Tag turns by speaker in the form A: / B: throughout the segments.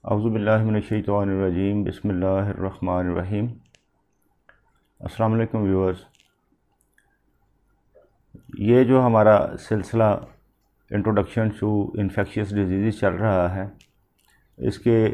A: औज़ुबिल्लाहिमिनश्शैतानिर्रजीम बिस्मिल्लाहिर्रहमानिर्रहीम। अस्सलाम वालेकुम व्यूअर्स। ये जो हमारा सिलसिला इंट्रोडक्शन टू इन्फेक्शियस डिजीज़ चल रहा है, इसके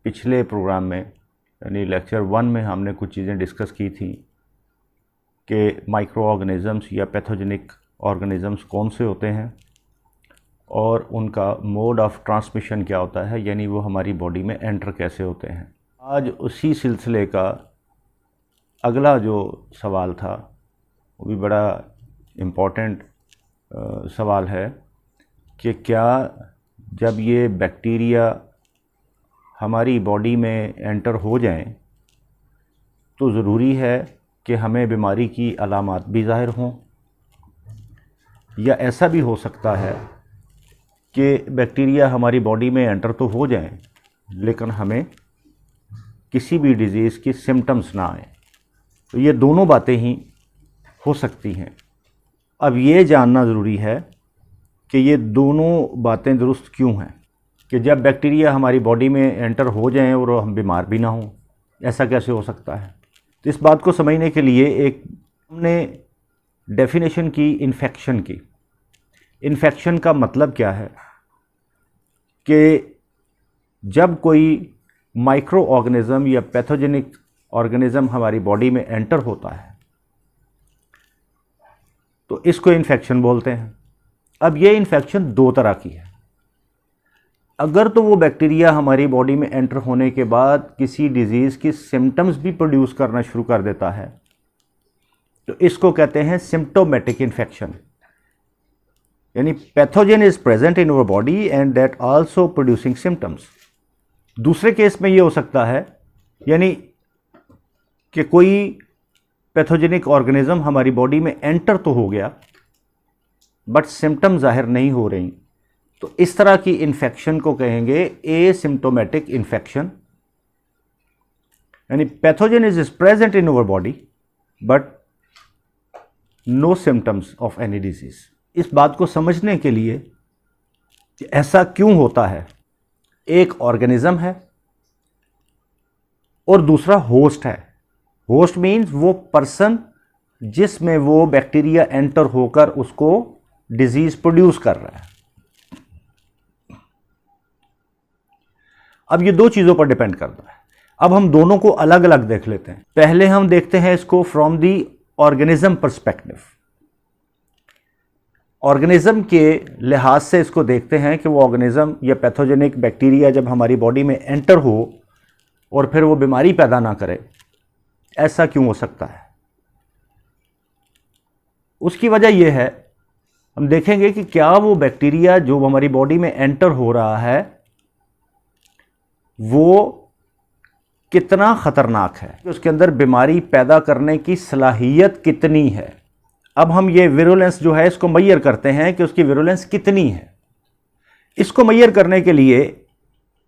A: पिछले प्रोग्राम में यानी लेक्चर 1 में हमने कुछ चीज़ें डिस्कस की थी कि माइक्रो ऑर्गेनिज़म्स या पैथोजेनिक ऑर्गेनिज़म्स कौन से होते हैं और उनका मोड ऑफ़ ट्रांसमिशन क्या होता है, यानी वो हमारी बॉडी में एंटर कैसे होते हैं। आज उसी सिलसिले का अगला जो सवाल था वो भी बड़ा इम्पॉर्टेंट सवाल है कि क्या जब ये बैक्टीरिया हमारी बॉडी में एंटर हो जाएं तो ज़रूरी है कि हमें बीमारी की अलामात भी ज़ाहिर हों, या ऐसा भी हो सकता है कि बैक्टीरिया हमारी बॉडी में एंटर तो हो जाएं लेकिन हमें किसी भी डिज़ीज़ की सिम्टम्स ना आए। तो ये दोनों बातें ही हो सकती हैं। अब ये जानना ज़रूरी है कि ये दोनों बातें दुरुस्त क्यों हैं कि जब बैक्टीरिया हमारी बॉडी में एंटर हो जाएं और हम बीमार भी ना हों, ऐसा कैसे हो सकता है। तो इस बात को समझने के लिए एक हमने डेफिनेशन की इन्फेक्शन की। इन्फेक्शन का मतलब क्या है कि जब कोई माइक्रो ऑर्गेनिज़म या पैथोजेनिक ऑर्गेनिज़म हमारी बॉडी में एंटर होता है तो इसको इन्फेक्शन बोलते हैं। अब ये इन्फेक्शन दो तरह की है। अगर तो वो बैक्टीरिया हमारी बॉडी में एंटर होने के बाद किसी डिज़ीज़ की सिम्टम्स भी प्रोड्यूस करना शुरू कर देता है तो इसको कहते हैं सिम्प्टोमेटिक इन्फेक्शन, यानी pathogen is present in our body and that also producing symptoms. दूसरे केस में ये हो सकता है यानी कि कोई पैथोजेनिक ऑर्गेनिज्म हमारी बॉडी में एंटर तो हो गया बट सिम्टम जाहिर नहीं हो रही, तो इस तरह की इन्फेक्शन को कहेंगे एसिम्प्टोमेटिक इन्फेक्शन, यानी pathogen is present in our body but no symptoms of any disease. इस बात को समझने के लिए कि ऐसा क्यों होता है, एक ऑर्गेनिज्म है और दूसरा होस्ट है। होस्ट मीन्स वो पर्सन जिसमें वो बैक्टीरिया एंटर होकर उसको डिजीज प्रोड्यूस कर रहा है। अब ये दो चीज़ों पर डिपेंड करता है। अब हम दोनों को अलग अलग देख लेते हैं। पहले हम देखते हैं इसको from the organism perspective. Organism के लिहाज से इसको देखते हैं कि वो ऑर्गेनिज्म या पैथोजेनिक बैक्टीरिया जब हमारी बॉडी में एंटर हो और फिर वो बीमारी पैदा ना करे, ऐसा क्यों हो सकता है। उसकी वजह यह है, हम देखेंगे कि क्या वो बैक्टीरिया जो हमारी बॉडी में एंटर हो रहा है वो कितना खतरनाक है, उसके अंदर बीमारी पैदा करने की सलाहियत कितनी है। अब हम ये विरुलेंस जो है इसको मेजर करते हैं कि उसकी विरुलेंस कितनी है। इसको मेजर करने के लिए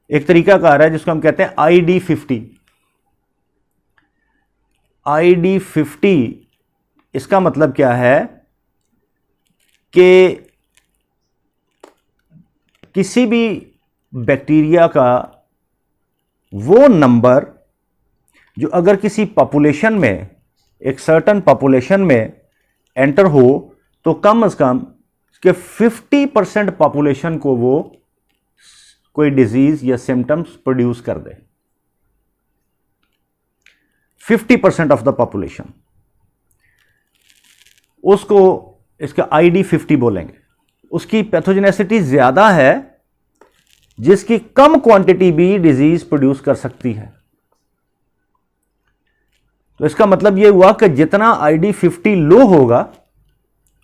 A: एक तरीकाकार है जिसको हम कहते हैं ID50। ID50 इसका मतलब क्या है कि किसी भी बैक्टीरिया का वो नंबर जो अगर किसी पॉपुलेशन में, एक सर्टन पॉपुलेशन में एंटर हो तो कम से कम के 50% पॉपुलेशन को वो कोई डिजीज या सिम्टम्स प्रोड्यूस कर दे। 50% ऑफ द पॉपुलेशन, उसको इसका ID50 बोलेंगे। उसकी पैथोजेनेसिटी ज्यादा है जिसकी कम क्वांटिटी भी डिजीज प्रोड्यूस कर सकती है। तो इसका मतलब यह हुआ कि जितना ID50 लो होगा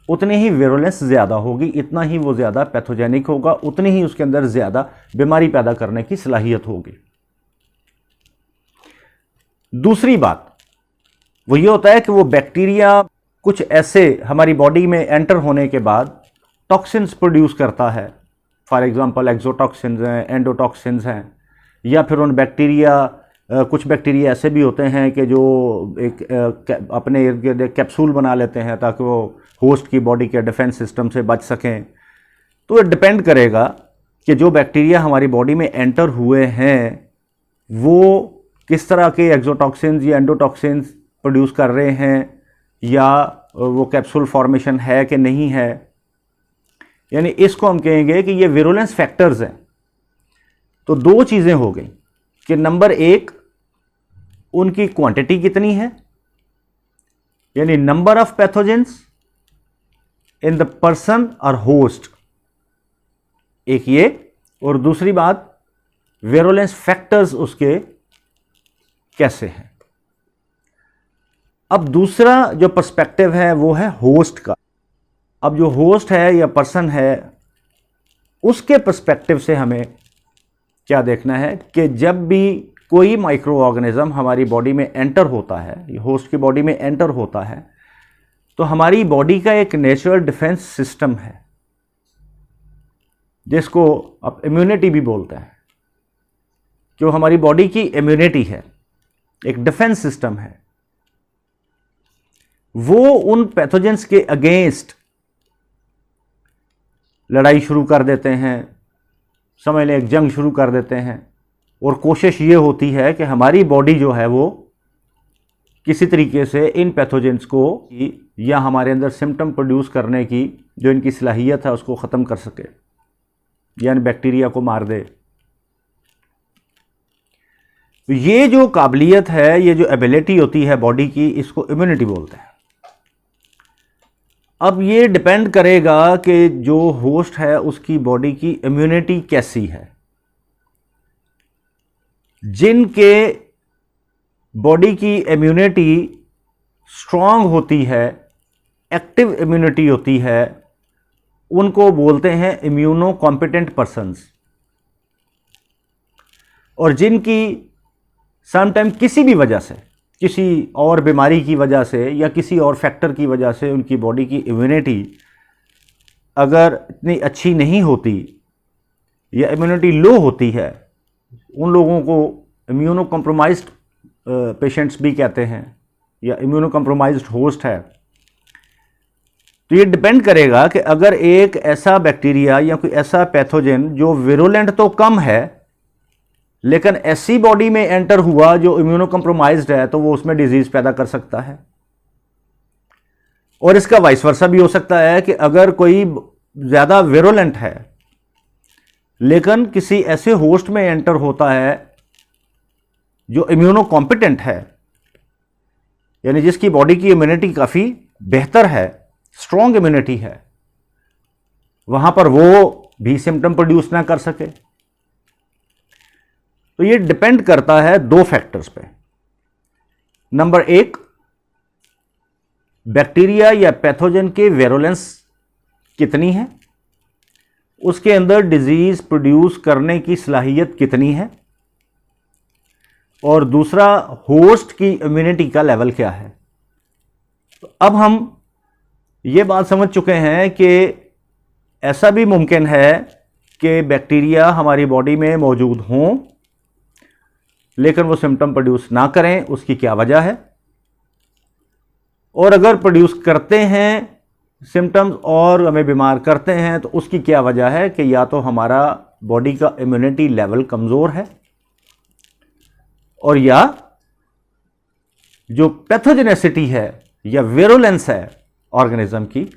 A: उतनी ही विरुलेंस ज्यादा होगी, इतना ही वो ज्यादा पैथोजेनिक होगा, उतनी ही उसके अंदर ज्यादा बीमारी पैदा करने की सलाहियत होगी। दूसरी बात वो ये होता है कि वो बैक्टीरिया कुछ ऐसे हमारी बॉडी में एंटर होने के बाद टॉक्सिन्स प्रोड्यूस करता है। फॉर एग्जांपल एक्सोटॉक्सिन्स हैं, एंडोटॉक्सिन्स हैं, या फिर उन बैक्टीरिया कुछ बैक्टीरिया ऐसे भी होते हैं कि जो एक अपने इर्द गिर्द कैप्सूल बना लेते हैं ताकि वो होस्ट की बॉडी के डिफेंस सिस्टम से बच सकें। तो ये डिपेंड करेगा कि जो बैक्टीरिया हमारी बॉडी में एंटर हुए हैं वो किस तरह के एक्सोटॉक्सिन्स या एंडोटॉक्सिन्स प्रोड्यूस कर रहे हैं, या वो कैप्सूल फॉर्मेशन है कि नहीं है। यानी इसको हम कहेंगे कि ये विरुलेंस फैक्टर्स हैं। तो दो चीज़ें हो गई कि नंबर एक, उनकी क्वांटिटी कितनी है, यानी number of pathogens in the person और होस्ट, एक ये, और दूसरी बात विरुलेंस फैक्टर्स उसके कैसे हैं। अब दूसरा जो पर्सपेक्टिव है वो है होस्ट का। अब जो होस्ट है या पर्सन है उसके पर्सपेक्टिव से हमें क्या देखना है कि जब भी कोई माइक्रो ऑर्गेनिज्म हमारी बॉडी में एंटर होता है, होस्ट की बॉडी में एंटर होता है, तो हमारी बॉडी का एक नेचुरल डिफेंस सिस्टम है जिसको आप इम्यूनिटी भी बोलते हैं, जो हमारी बॉडी की इम्यूनिटी है, एक डिफेंस सिस्टम है, वो उन पैथोजेंस के अगेंस्ट लड़ाई शुरू कर देते हैं, समझ लें एक जंग शुरू कर देते हैं। और कोशिश ये होती है कि हमारी बॉडी जो है वो किसी तरीके से इन पैथोजेंस को या हमारे अंदर सिम्टम प्रोड्यूस करने की जो इनकी सलाहियत है उसको ख़त्म कर सके, यानी बैक्टीरिया को मार दे। तो ये जो काबिलियत है, ये जो एबिलिटी होती है बॉडी की, इसको इम्यूनिटी बोलते हैं। अब ये डिपेंड करेगा कि जो होस्ट है उसकी बॉडी की इम्यूनिटी कैसी है। जिनके बॉडी की इम्यूनिटी स्ट्रांग होती है, एक्टिव इम्यूनिटी होती है, उनको बोलते हैं इम्यूनो कॉम्पिटेंट पर्सन्स। और जिनकी समटाइम किसी भी वजह से, किसी और बीमारी की वजह से या किसी और फैक्टर की वजह से उनकी बॉडी की इम्यूनिटी अगर इतनी अच्छी नहीं होती या इम्यूनिटी लो होती है, उन लोगों को इम्यूनो कॉम्प्रोमाइज्ड पेशेंट्स भी कहते हैं या इम्यूनो कॉम्प्रोमाइज्ड होस्ट है। तो ये डिपेंड करेगा कि अगर एक ऐसा बैक्टीरिया या कोई ऐसा पैथोजन जो विरुलेंट तो कम है लेकिन ऐसी बॉडी में एंटर हुआ जो इम्यूनो कॉम्प्रोमाइज्ड है, तो वो उसमें डिजीज पैदा कर सकता है। और इसका वाइस वर्सा भी हो सकता है कि अगर कोई ज्यादा विरुलेंट है लेकिन किसी ऐसे होस्ट में एंटर होता है जो इम्यूनो कॉम्पिटेंट है, यानी जिसकी बॉडी की इम्यूनिटी काफी बेहतर है, स्ट्रॉन्ग इम्यूनिटी है, वहां पर वो भी सिम्टम प्रोड्यूस ना कर सके। तो ये डिपेंड करता है दो फैक्टर्स पे। नंबर एक, बैक्टीरिया या पैथोजन के विरुलेंस कितनी है, उसके अंदर डिजीज प्रोड्यूस करने की सलाहियत कितनी है, और दूसरा होस्ट की इम्यूनिटी का लेवल क्या है। तो अब हम ये बात समझ चुके हैं कि ऐसा भी मुमकिन है कि बैक्टीरिया हमारी बॉडी में मौजूद हों लेकिन वो सिम्टम प्रोड्यूस ना करें, उसकी क्या वजह है, और अगर प्रोड्यूस करते हैं सिम्टम्स और हमें बीमार करते हैं तो उसकी क्या वजह है कि या तो हमारा बॉडी का इम्यूनिटी लेवल कमज़ोर है और या जो पैथोजेनेसिटी है या विरुलेंस है ऑर्गेनिज्म की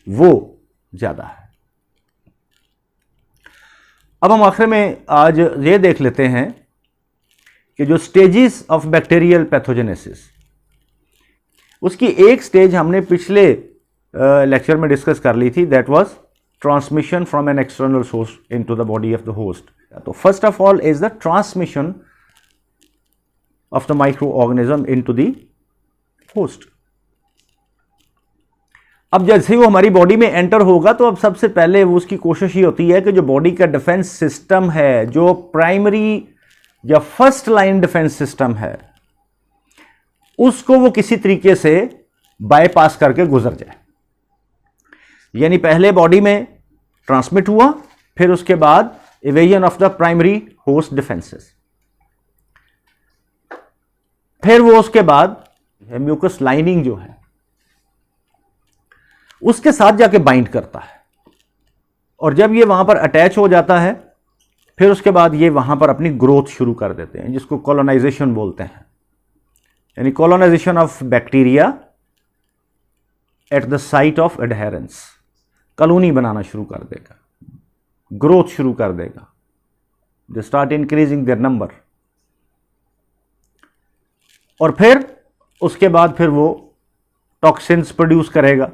A: वो ज़्यादा है। अब हम आखिर में आज ये देख लेते हैं कि जो स्टेजेस ऑफ बैक्टीरियल पैथोजेनेसिस, उसकी एक स्टेज हमने पिछले लेक्चर में डिस्कस कर ली थी, that was transmission from an external source into the body of the host. तो first of all is the transmission of the micro organism into the host. अब जैसे ही वो हमारी बॉडी में एंटर होगा तो अब सबसे पहले वो उसकी कोशिश ये होती है कि जो बॉडी का डिफेंस सिस्टम है, जो प्राइमरी या फर्स्ट लाइन डिफेंस सिस्टम है, उसको वो किसी तरीके से बाईपास करके गुजर जाए। यानी पहले बॉडी में ट्रांसमिट हुआ, फिर उसके बाद evasion of the primary host defences, फिर वो उसके बाद म्यूकस लाइनिंग जो है उसके साथ जाके बाइंड करता है। और जब ये वहाँ पर अटैच हो जाता है फिर उसके बाद ये वहाँ पर अपनी ग्रोथ शुरू कर देते हैं, जिसको कॉलोनाइजेशन बोलते हैं, यानी colonization of bacteria at the site of adherence. Colony बनाना शुरू कर देगा, ग्रोथ शुरू कर देगा, they start increasing their number. और फिर उसके बाद फिर वो टॉक्सिन्स प्रोड्यूस करेगा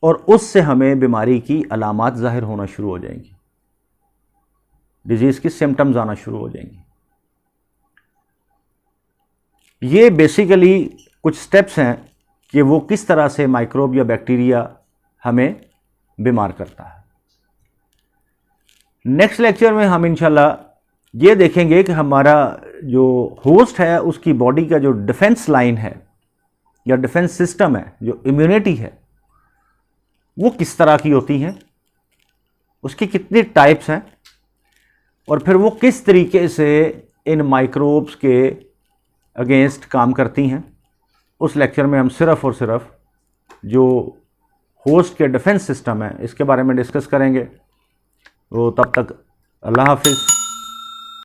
A: और उससे हमें बीमारी की अलामात जाहिर होना शुरू हो जाएंगी, डिजीज की सिम्टम्स आना शुरू हो जाएंगी। ये बेसिकली कुछ स्टेप्स हैं कि वो किस तरह से माइक्रोब या बैक्टीरिया हमें बीमार करता है। नेक्स्ट लेक्चर में हम इंशाल्लाह ये देखेंगे कि हमारा जो होस्ट है उसकी बॉडी का जो डिफेंस लाइन है या डिफेंस सिस्टम है, जो इम्यूनिटी है, वो किस तरह की होती हैं, उसकी कितनी टाइप्स हैं और फिर वो किस तरीके से इन माइक्रोब्स के अगेंस्ट काम करती हैं। उस लेक्चर में हम सिर्फ़ और सिर्फ जो होस्ट के डिफेंस सिस्टम है इसके बारे में डिस्कस करेंगे। तो तब तक अल्लाह हाफिज़।